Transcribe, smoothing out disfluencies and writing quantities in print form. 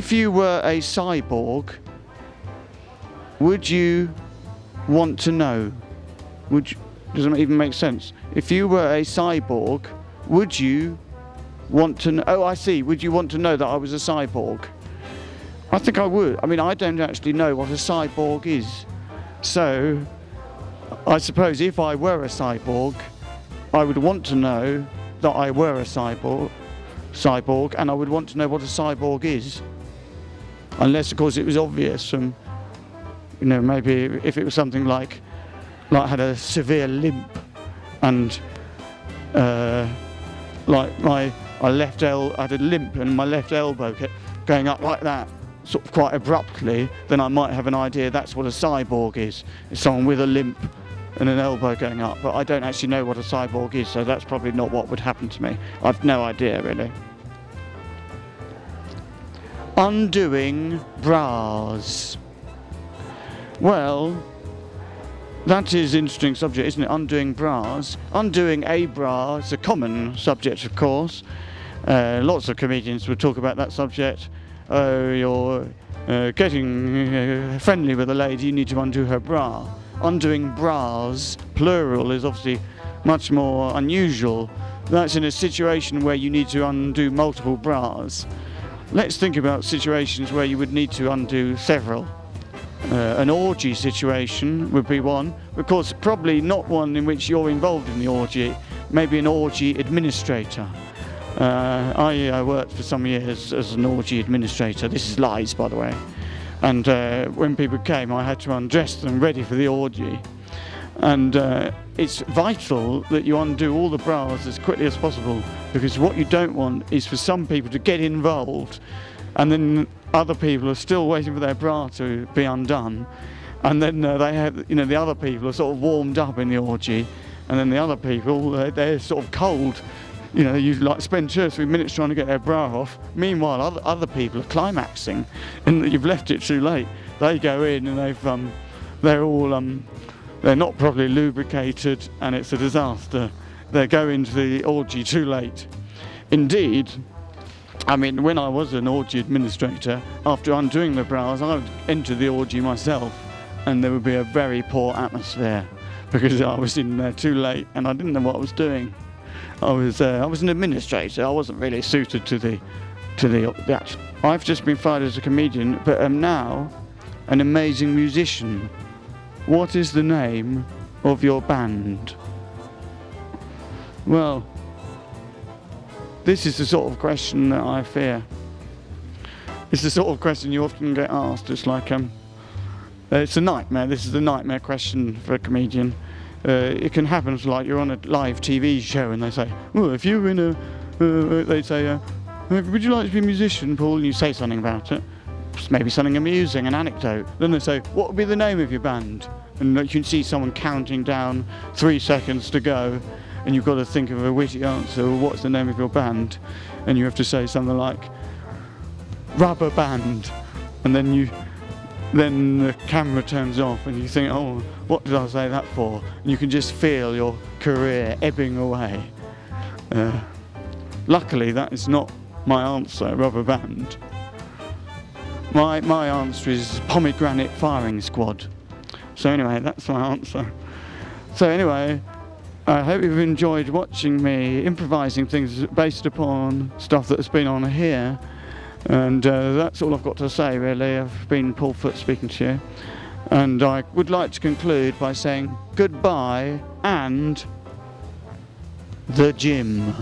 If you were a cyborg, would you want to know? Doesn't even make sense. If you were a cyborg, would you want to know? Oh, I see. Would you want to know that I was a cyborg? I think I would. I mean, I don't actually know what a cyborg is. So, I suppose if I were a cyborg, I would want to know that I were a cyborg, and I would want to know what a cyborg is. Unless, of course, it was obvious from, maybe if it was something like I had a severe limp and I had a limp and my left elbow kept going up like that, sort of quite abruptly, then I might have an idea that's what a cyborg is. It's someone with a limp and an elbow going up, but I don't actually know what a cyborg is, so that's probably not what would happen to me. I've no idea, really. Undoing bras. Well, that is an interesting subject, isn't it? Undoing bras. Undoing a bra is a common subject, of course. Lots of comedians would talk about that subject. Oh, you're getting friendly with a lady, you need to undo her bra. Undoing bras, plural, is obviously much more unusual. That's in a situation where you need to undo multiple bras. Let's think about situations where you would need to undo several. An orgy situation would be one. Of course, probably not one in which you're involved in the orgy. Maybe an orgy administrator. I worked for some years as an orgy administrator. This is lies, by the way. And when people came, I had to undress them ready for the orgy. And it's vital that you undo all the bras as quickly as possible, because what you don't want is for some people to get involved and then other people are still waiting for their bra to be undone, and then they have, the other people are sort of warmed up in the orgy, and then the other people, they're sort of cold. You spend 2 or 3 minutes trying to get their bra off. Meanwhile, other people are climaxing, and you've left it too late. They go in and they're not properly lubricated, and it's a disaster. They go into the orgy too late. Indeed, I mean, when I was an orgy administrator, after undoing the bras, I would enter the orgy myself, and there would be a very poor atmosphere because I was in there too late and I didn't know what I was doing. I was an administrator. I wasn't really suited to the action. I've just been fired as a comedian, but am now an amazing musician. What is the name of your band? Well, this is the sort of question that I fear. It's the sort of question you often get asked. It's like, it's a nightmare. This is the nightmare question for a comedian. It can happen like you're on a live TV show and they say, well, if you're in they say, would you like to be a musician, Paul? And you say something about it. Maybe something amusing, an anecdote. Then they say, what would be the name of your band? And you can see someone counting down 3 seconds to go, and you've got to think of a witty answer. Well, what's the name of your band? And you have to say something like Rubber Band, and then the camera turns off and you think, oh, what did I say that for? And you can just feel your career ebbing away. Luckily, that is not my answer, Rubber Band. My answer is Pomegranate Firing Squad. So anyway, that's my answer. So anyway, I hope you've enjoyed watching me improvising things based upon stuff that's been on here. And that's all I've got to say, really. I've been Paul Foot speaking to you. And I would like to conclude by saying goodbye and the gym.